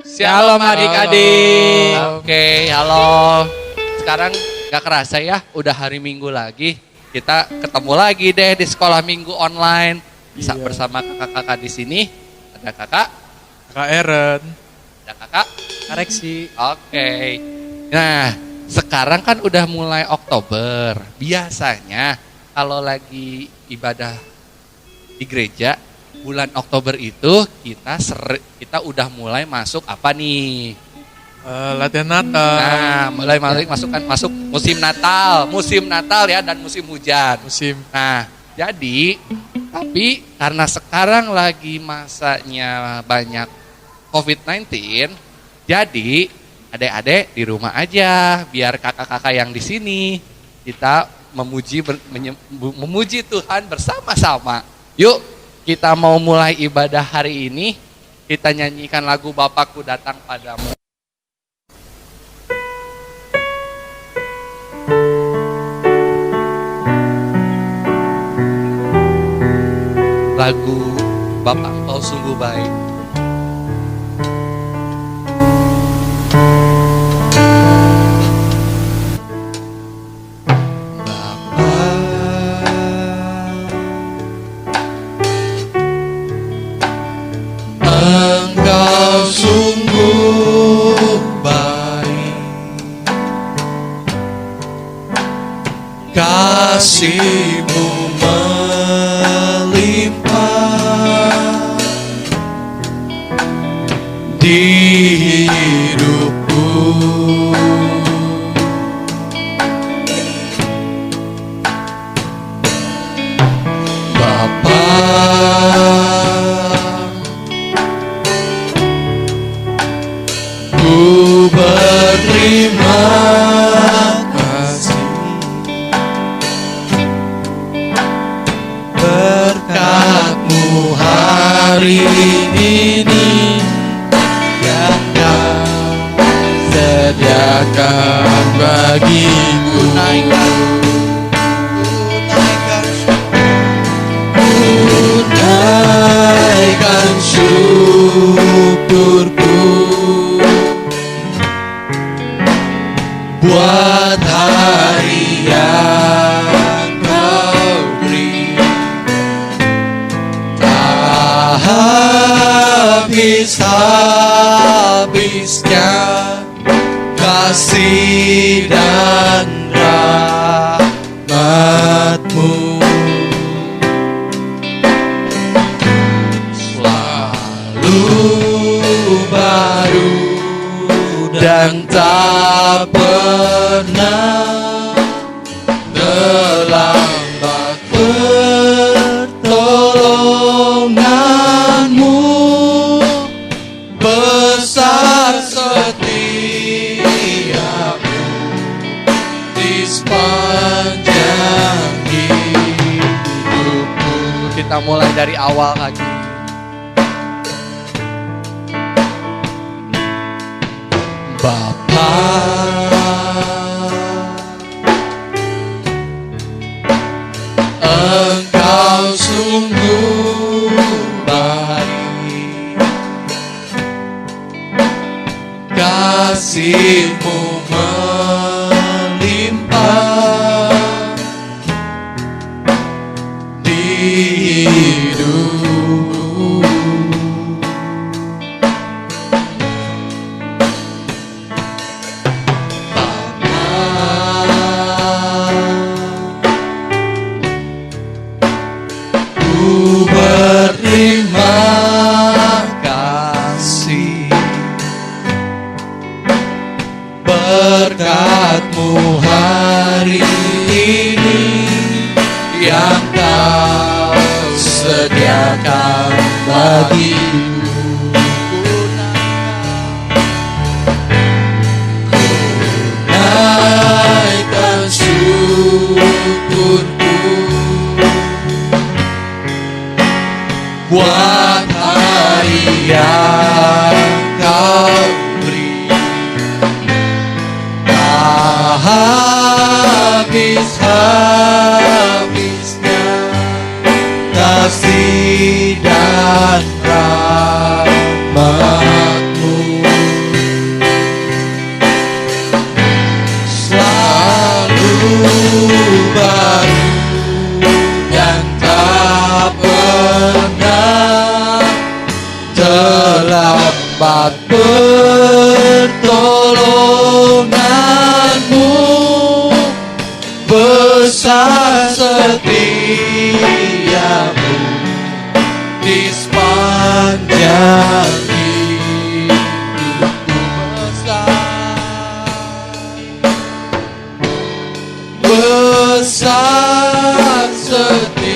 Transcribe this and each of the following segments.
Shalom adik-adik. Oke, halo. Sekarang gak kerasa ya, udah hari Minggu lagi. Kita ketemu lagi deh di sekolah Minggu online. Bisa bersama kakak-kakak di sini. Ada kakak, Kak Eren, ada kakak. Reksi. Oke. Nah, sekarang kan udah mulai Oktober. Biasanya kalau lagi ibadah di gereja, bulan Oktober itu kita udah mulai masuk apa nih? Latihan Natal. Nah, mulai masuk musim Natal ya, dan musim hujan. Nah, jadi tapi karena sekarang lagi masanya banyak COVID-19, jadi adik-adik di rumah aja, biar kakak-kakak yang di sini kita memuji Tuhan bersama-sama. Yuk, kita mau mulai ibadah hari ini. Kita nyanyikan lagu Bapakku Datang Padamu. Lagu Bapak Engkau Sungguh Baik. Engkau sungguh baik, kasih-Mu melimpah di hidupku. Bapa, ku berterima kasih berkat-Mu hari ini yang Kau sediakan bagiku. Tunaikan syukurku buat hari yang Kau beri. Tak habis-habisnya kasih dan rahmat-Mu, selalu baru dan tak pernah terlambat. Pertolongan-Mu besar setia-Mu di sepanjang hidupku. Kita mulai dari awal lagi. Bapa, Engkau sungguh baik, kasih-Mu melimpah di hidupku. Ku berterima kasih berkat terlambat pertolonganmu, besar setiamu di sepanjang hidupku. Besar setiamu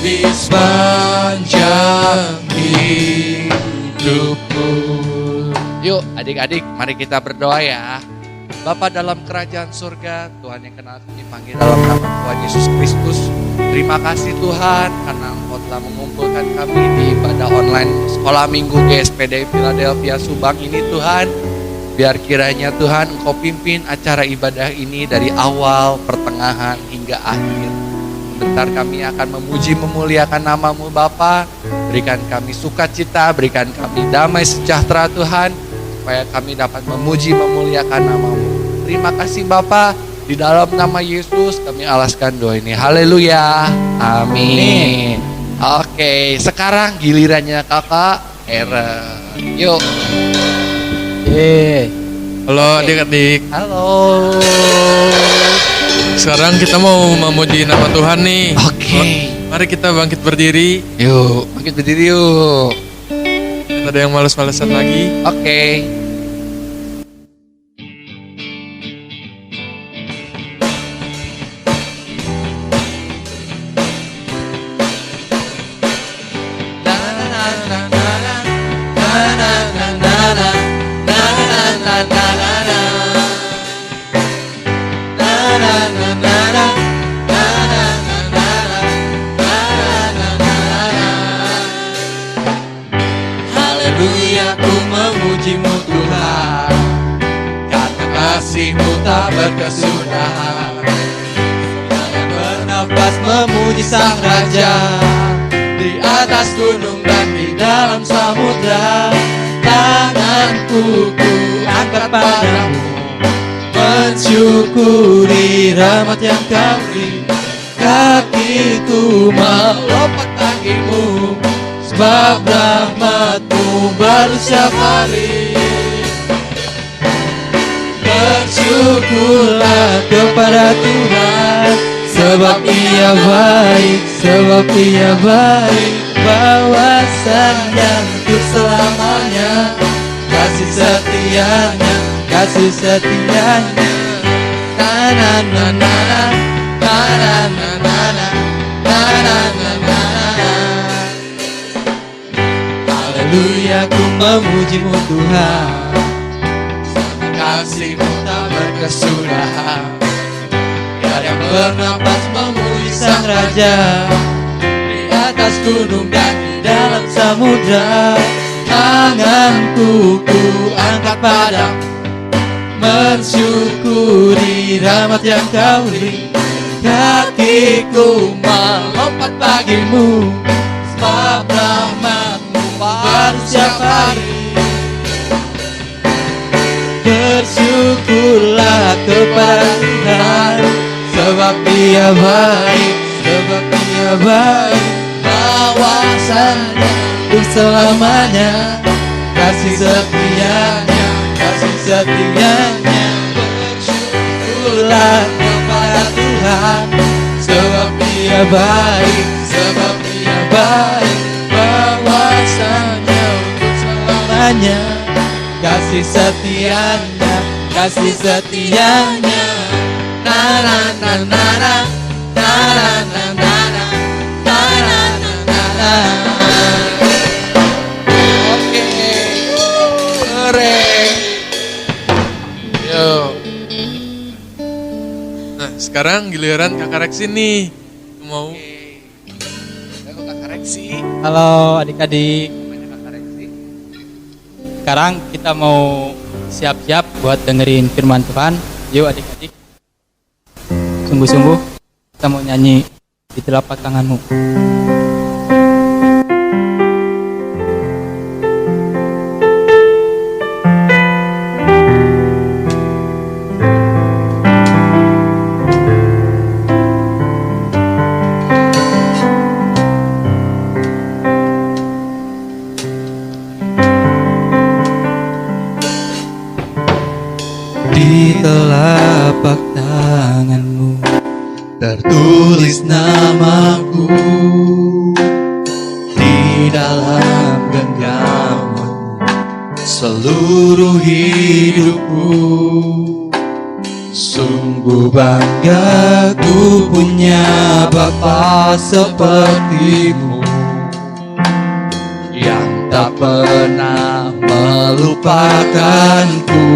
di sepanjang hidupku. Yuk adik-adik, mari kita berdoa ya. Bapa dalam kerajaan surga, Tuhan yang kenal dipanggil dalam nama Tuhan Yesus Kristus. Terima kasih Tuhan karena Engkau telah mengumpulkan kami di ibadah online Sekolah Minggu GSPD Philadelphia Subang ini Tuhan. Biar kiranya Tuhan Engkau pimpin acara ibadah ini dari awal, pertengahan hingga akhir. Sebentar kami akan memuji memuliakan nama-Mu Bapa. Berikan kami sukacita, berikan kami damai sejahtera Tuhan, supaya kami dapat memuji memuliakan nama-Mu. Terima kasih Bapa, di dalam nama Yesus kami alaskan doa ini. Haleluya, amin. Oke, sekarang gilirannya kakak Eren. Yuk. Halo adik-adik. Halo. Sekarang kita mau memuji nama Tuhan nih. Oke. Mari kita bangkit berdiri. Yuk, bangkit berdiri yuk. Ada yang males-malesan lagi. Oke. Haleluya, ku memuji-Mu Tuhan, karena kasih-Mu tak berkesudahan. Yang bernafas memuji Sang Raja, di atas gunung dan di dalam samudra. Tanganku ku angkat padamu, mensyukuri rahmat yang Kau beri. Kakiku melompat bagimu, sebab rahmat-Mu baru setiap hari. Bersyukurlah kepada Tuhan, sebab Ia baik, sebab Ia baik. Bahwasannya untuk selamanya, kasih setianya, kasih setianya. Na-na-na-na-na, na-na-na-na-na, na-na-na-na-na. Haleluya, ku memuji-Mu Tuhan, kasih-Mu tak berkesudahan. Biar yang bernafas memuji Sang Raja, di atas gunung dan di dalam samudra. Tanganku ku angkat padamu, mensyukuri rahmat yang Kau beri. Kakiku melompat bagimu, sebab rahmat-Mu baru setiap hari. Bersyukurlah kepada Tuhan, sebab Dia baik, sebab Dia baik. Bahwasannya untuk selamanya, kasih setianya, kasih setianya. Bersyukurlah kepada Tuhan, sebab Dia baik, sebab Dia baik. Bahwasannya untuk selamanya, kasih setianya, kasih setianya. Na na na na na, na na na na na, na na na na na. Oke. Keren. Yuk. Nah, sekarang giliran Kakak Reksi nih. Mau Aku kakak Reksi. Halo adik-adik, Namanya kakak Reksi. sekarang kita mau siap-siap buat dengerin firman Tuhan. Yuk adik-adik, sungguh-sungguh kita mau nyanyi di telapak tanganmu. telapak tanganmu tertulis namaku di dalam genggaman seluruh hidupku. Sungguh bangga ku punya Bapa sepertimu yang tak pernah melupakanku.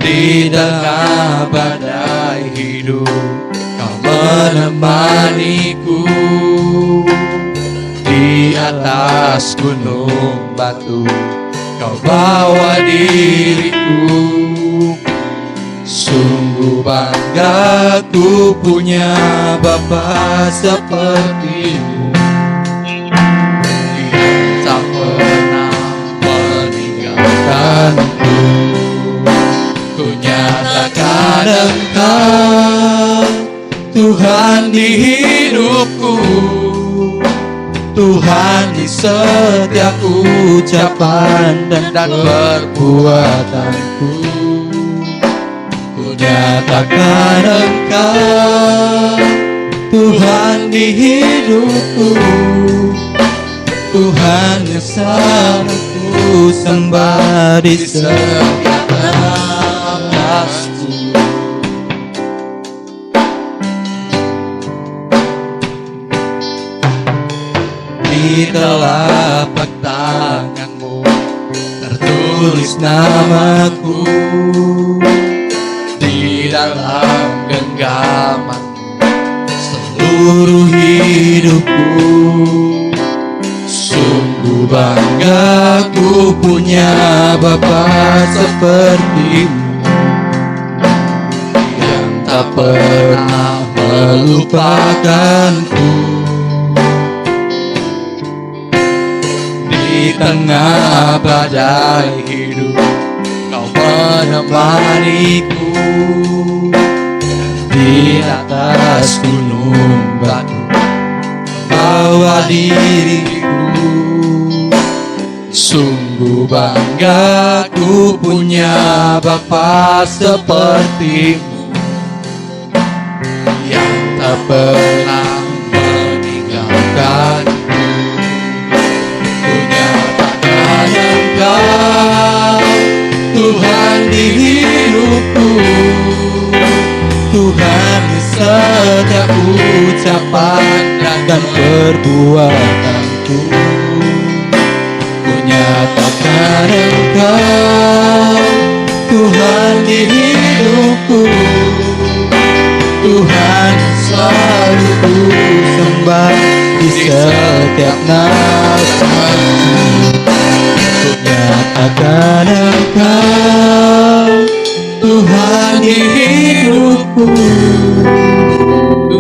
Di tengah badai hidup kau menemaniku, di atas gunung batu kau bawa diriku. Sungguh bangga ku punya Bapa sepertimu yang tak pernah meninggalkanku. Ku nyatakan Engkau Tuhan di hidupku, Tuhan di setiap ucapan dan perbuatanku. Ku nyatakan Engkau Tuhan di hidupku, Tuhan yang selalu ku sembah di setiap nafasku. Di telapak tanganmu tertulis namaku, di dalam genggaman seluruh hidupku. Sungguh bangga ku punya Bapa sepertimu yang tak pernah melupakanku. Di tengah badai hidup kau menemaniku, di atas gunung batu bawa diriku. Sungguh bangga ku punya Bapa sepertimu yang tak pernah meninggalkanku. Tuhan di hidupku, Tuhan di setiap ucapan dan perbuatanku. Ku nyatakan Engkau Tuhan di hidupku, Tuhan selalu ku sembah di setiap nafasku. Nyatakan Engkau Tuhan di hidupku,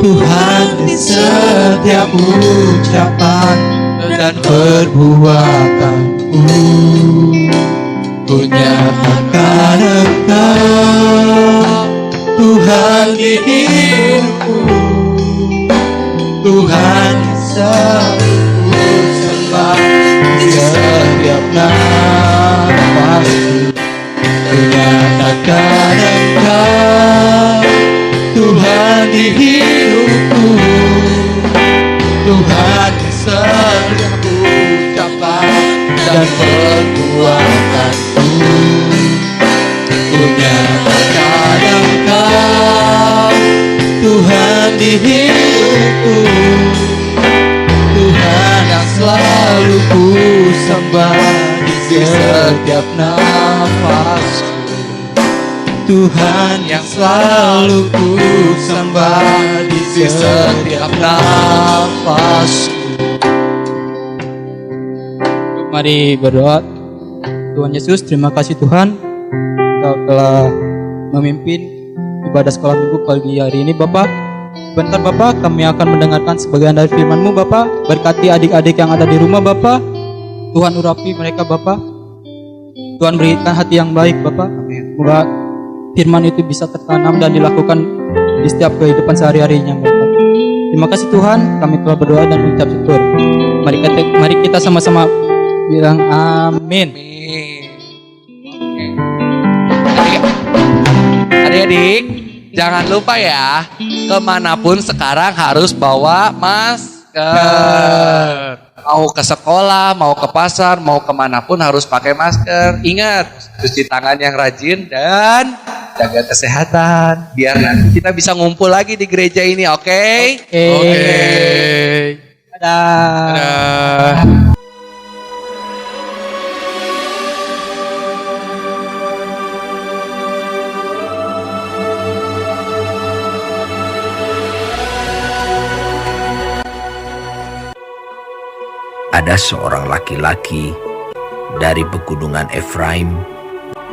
Tuhan di setiap ucapan dan perbuatanku. Ku nyatakan Engkau Tuhan di hidupku, Tuhan di setiap sembah di setiap nafasku. Ku nyatakan Engkau Tuhan di hidupku, Tuhan di setiap ucapan dan perbuatanku. Ku nyatakan Engkau Tuhan di hidupku, Tuhan yang selalu ku sembah di setiap nafasku. Tuhan yang selalu ku sembah di setiap nafasku. Mari berdoa. Tuhan Yesus, terima kasih Tuhan, Engkau telah memimpin ibadah sekolah minggu pagi hari ini Bapak. Bentar Bapak, kami akan mendengarkan sebagian dari firman-Mu Bapak. Berkati adik-adik yang ada di rumah Bapak. Tuhan urapi mereka Bapak. Tuhan berikan hati yang baik Bapak. Semoga firman itu bisa tertanam dan dilakukan di setiap kehidupan sehari-harinya Bapak. Terima kasih Tuhan, kami telah berdoa dan mengucap syukur. Mari kita sama-sama bilang amin. Adik-adik, jangan lupa ya, kemanapun sekarang harus bawa masker. Mau ke sekolah, mau ke pasar, mau kemanapun harus pakai masker. Ingat, cuci tangan yang rajin dan jaga kesehatan. Biar nanti kita bisa ngumpul lagi di gereja ini, oke? Oke. Dadah. Dadah. Ada seorang laki-laki dari pegunungan Efraim,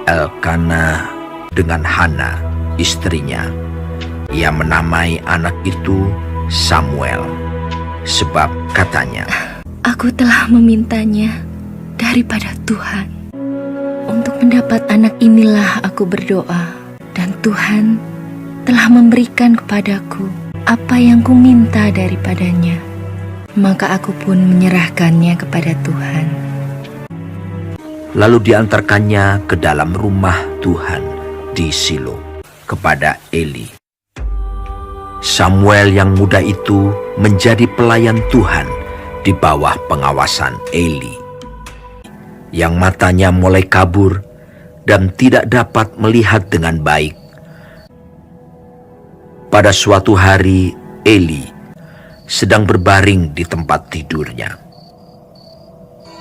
Elkana dengan Hana, istrinya. Ia menamai anak itu Samuel, sebab katanya, Aku telah memintanya daripada Tuhan. Untuk mendapat anak inilah aku berdoa, dan Tuhan telah memberikan kepadaku apa yang kuminta daripadanya. Maka aku pun menyerahkannya kepada Tuhan. lalu diantarkannya ke dalam rumah Tuhan di Silo kepada Eli. Samuel yang muda itu menjadi pelayan Tuhan di bawah pengawasan Eli, yang matanya mulai kabur dan tidak dapat melihat dengan baik. Pada suatu hari, Eli sedang berbaring di tempat tidurnya.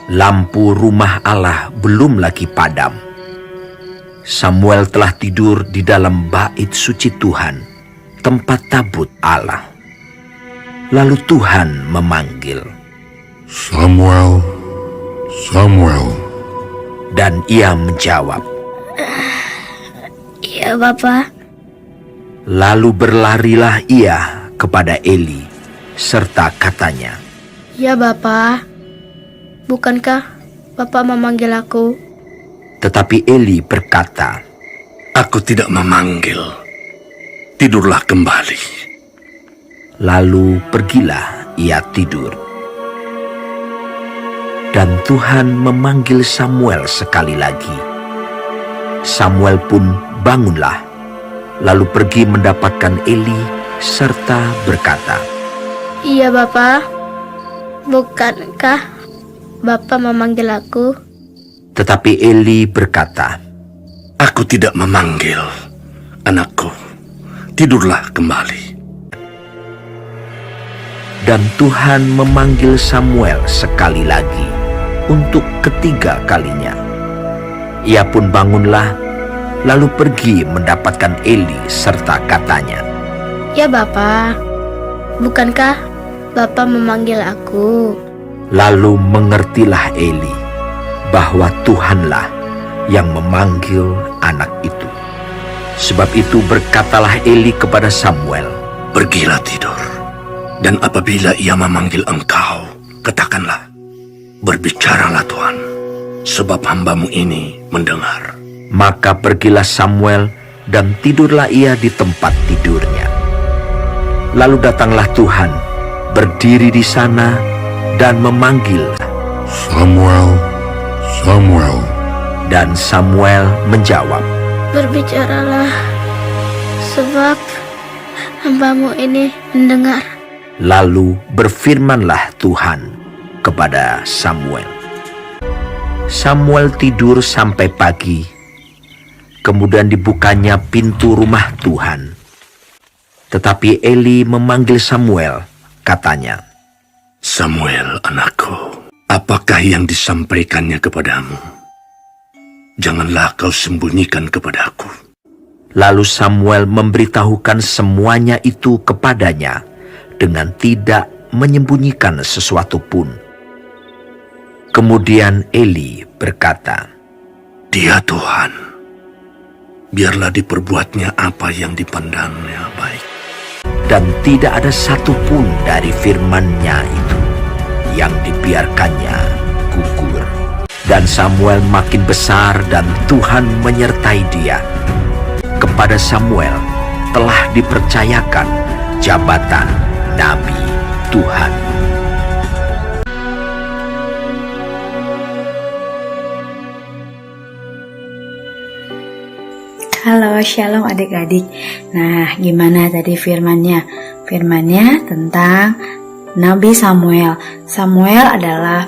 Lampu rumah Allah belum lagi padam. Samuel telah tidur di dalam bait suci Tuhan, tempat tabut Allah. Lalu Tuhan memanggil, Samuel, Samuel. dan ia menjawab, Iya, Bapak. lalu berlarilah ia kepada Eli, serta katanya, Ya, Bapak. Bukankah Bapak memanggil aku? tetapi Eli berkata, Aku tidak memanggil. Tidurlah kembali. lalu pergilah ia tidur. Dan Tuhan memanggil Samuel sekali lagi. Samuel pun bangunlah, lalu pergi mendapatkan Eli serta berkata, Iya, Bapak. Bukankah Bapak memanggil aku? tetapi Eli berkata, Aku tidak memanggil. Anakku, tidurlah kembali. dan Tuhan memanggil Samuel sekali lagi untuk ketiga kalinya. Ia pun bangunlah, lalu pergi mendapatkan Eli serta katanya, Ya, Bapak. Bukankah Bapak memanggil aku? lalu mengertilah Eli bahwa Tuhanlah yang memanggil anak itu. Sebab itu berkatalah Eli kepada Samuel, Pergilah tidur. Dan apabila ia memanggil engkau, katakanlah, Berbicaralah Tuhan, sebab hambamu ini mendengar. maka pergilah Samuel dan tidurlah ia di tempat tidurnya. Lalu datanglah Tuhan, berdiri di sana dan memanggil, Samuel, Samuel. dan Samuel menjawab, Berbicaralah, sebab hambamu ini mendengar. Lalu berfirmanlah Tuhan kepada Samuel. Samuel tidur sampai pagi, kemudian dibukanya pintu rumah Tuhan. Tetapi Eli memanggil Samuel, katanya, Samuel, anakku, apakah yang disampaikannya kepadamu? Janganlah kau sembunyikan kepadaku. Lalu Samuel memberitahukan semuanya itu kepadanya dengan tidak menyembunyikan sesuatu pun. Kemudian Eli berkata, Dia Tuhan, biarlah diperbuatnya apa yang dipandangnya baik. dan tidak ada satupun dari firman-Nya itu yang dibiarkannya gugur. Dan Samuel makin besar dan Tuhan menyertai dia. Kepada Samuel telah dipercayakan jabatan Nabi Tuhan. Kalau Shalom adik-adik. Nah, gimana tadi firmannya? Firmannya tentang Nabi Samuel. Samuel adalah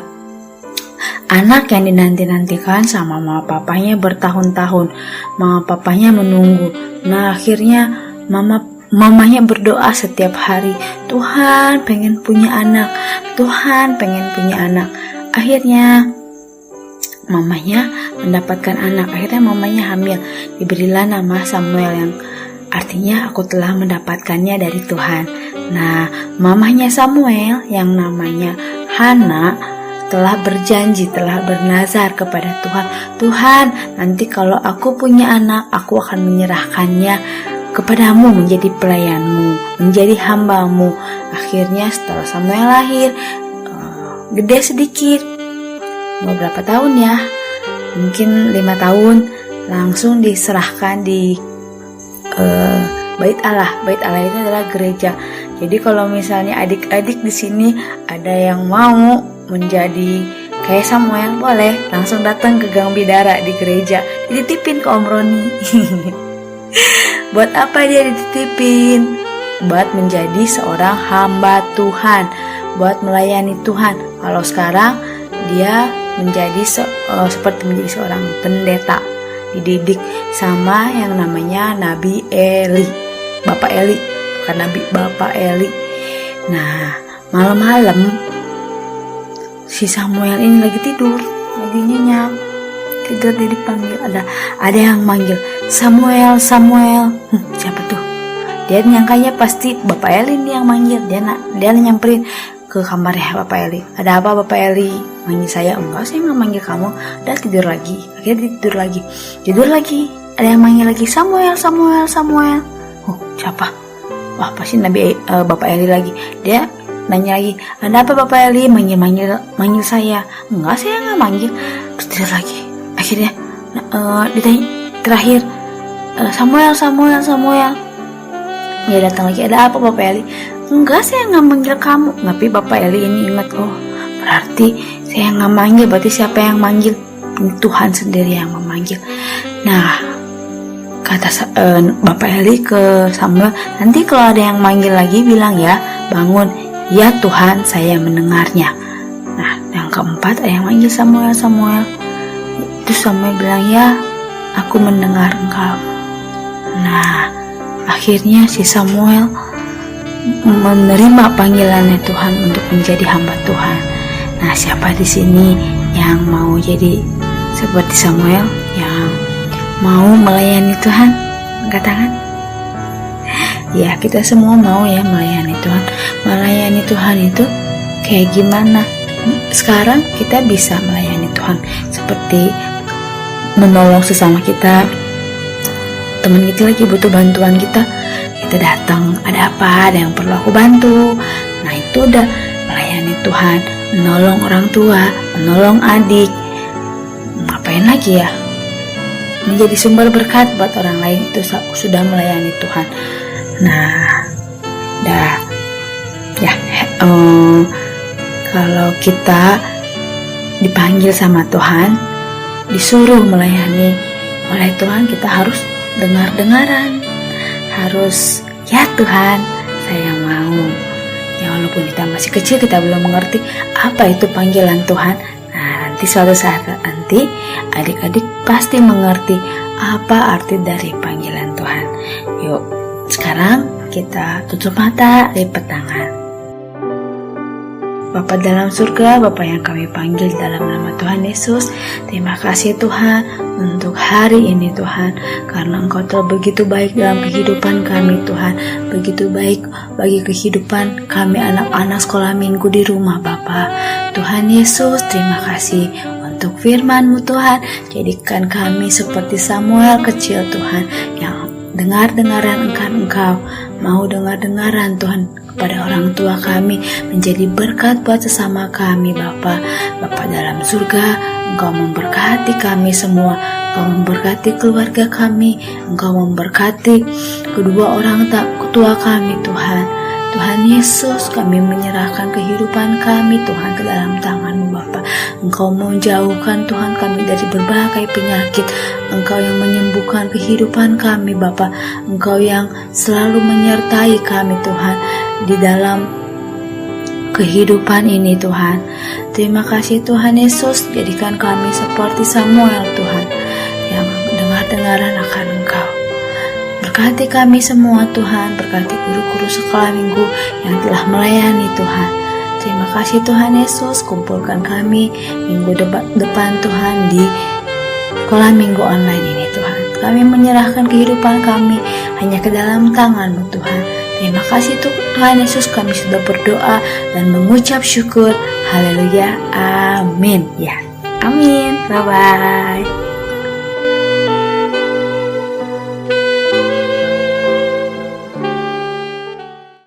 anak yang dinanti-nantikan sama mama papanya bertahun-tahun. Mama papanya menunggu. Nah, akhirnya mamanya berdoa setiap hari. Tuhan pengen punya anak. Tuhan pengen punya anak. Akhirnya mamanya mendapatkan anak. Akhirnya mamanya hamil. Diberilah nama Samuel yang artinya aku telah mendapatkannya dari Tuhan. Nah, mamanya Samuel yang namanya Hana telah berjanji, telah bernazar kepada Tuhan. Tuhan, nanti kalau aku punya anak, aku akan menyerahkannya kepadamu menjadi pelayanmu, menjadi hambamu. Akhirnya setelah Samuel lahir, gede sedikit, beberapa tahun ya, mungkin 5 tahun, langsung diserahkan di Bait Allah. Bait Allah itu adalah gereja. Jadi kalau misalnya adik-adik di sini ada yang mau menjadi kayak Samuel, boleh langsung datang ke Gang Bidara di gereja, dititipin ke Om Roni. Buat apa dia dititipin? Buat menjadi seorang hamba Tuhan, buat melayani Tuhan. Kalau sekarang dia menjadi seperti menjadi seorang pendeta, dididik sama yang namanya Nabi Eli, Bapak Eli, bukan Nabi, Bapak Eli. Nah, malam-malam si Samuel ini lagi tidur, lagi nyenyak, tidur, dia dipanggil, ada yang manggil, Samuel, Samuel. Siapa tuh? Dia nyangkanya pasti Bapak Eli nih yang manggil. Dia nyamperin ke kamarnya Bapak Eli. Ada apa Bapak Eli? Manggil saya. Enggak, saya nggak manggil kamu. Udah tidur lagi. Akhirnya tidur lagi. Ada yang manggil lagi, Samuel, Samuel, Samuel. Siapa? Wah, pasti Bapak Eli lagi. Dia nanya lagi, ada apa Bapak Eli? Manggil saya. Enggak, saya nggak manggil. Terus tidur lagi. Akhirnya ditanya terakhir, Samuel, Samuel, Samuel. Dia datang lagi, ada apa Bapak Eli? Enggak, saya nggak manggil kamu. Tapi Bapak Eli ini ingat, oh berarti saya nggak manggil, berarti siapa yang manggil? Tuhan sendiri yang memanggil. Nah, kata Bapak Eli ke Samuel, nanti kalau ada yang manggil lagi bilang ya, bangun. Ya Tuhan, saya mendengarnya. Nah, yang keempat ada yang manggil Samuel, Samuel. Terus Samuel bilang, ya aku mendengar engkau. Nah, akhirnya si Samuel menerima panggilannya Tuhan untuk menjadi hamba Tuhan. Nah, siapa di sini yang mau jadi seperti Samuel, yang mau melayani Tuhan? Angkat tangan. Ya, kita semua mau ya melayani Tuhan. Melayani Tuhan itu kayak gimana? Sekarang kita bisa melayani Tuhan seperti menolong sesama kita. Teman kita lagi butuh bantuan kita datang, ada apa, ada yang perlu aku bantu. Nah, itu udah melayani Tuhan, menolong orang tua, menolong adik. Ngapain lagi ya? Menjadi sumber berkat buat orang lain, itu sudah melayani Tuhan. Nah, kalau kita dipanggil sama Tuhan, disuruh melayani oleh Tuhan, kita harus dengar-dengaran, harus ya Tuhan, saya mau. Ya, walaupun kita masih kecil, kita belum mengerti apa itu panggilan Tuhan. Nah, nanti suatu saat nanti adik-adik pasti mengerti apa arti dari panggilan Tuhan. Yuk, sekarang kita tutup mata, lipat tangan. Bapa dalam surga, Bapa yang kami panggil dalam nama Tuhan Yesus, terima kasih Tuhan untuk hari ini Tuhan, karena Engkau telah begitu baik dalam kehidupan kami Tuhan, begitu baik bagi kehidupan kami anak-anak sekolah minggu di rumah Bapa. Tuhan Yesus, terima kasih untuk firman-Mu Tuhan, jadikan kami seperti Samuel kecil Tuhan, yang dengar-dengaran Engkau, mau dengar-dengaran Tuhan kepada orang tua kami, menjadi berkat buat sesama kami Bapa. Bapa dalam surga, Engkau memberkati kami semua, Engkau memberkati keluarga kami, Engkau memberkati kedua orang tua kami Tuhan. Tuhan Yesus, kami menyerahkan kehidupan kami Tuhan ke dalam tangan-Mu Bapa. Engkau mau jauhkan Tuhan kami dari berbagai penyakit. Engkau yang menyembuhkan kehidupan kami Bapa. Engkau yang selalu menyertai kami Tuhan di dalam kehidupan ini Tuhan. Terima kasih Tuhan Yesus, jadikan kami seperti Samuel Tuhan, yang dengar-dengaran akan Engkau. Berkati kami semua Tuhan, berkati guru-guru sekolah minggu yang telah melayani Tuhan. Terima kasih Tuhan Yesus, kumpulkan kami minggu depan Tuhan di sekolah minggu online ini Tuhan. Kami menyerahkan kehidupan kami hanya ke dalam tangan-Mu Tuhan. Terima kasih Tuhan Yesus, kami sudah berdoa dan mengucap syukur. Haleluya, amin. Ya, amin. Bye-bye.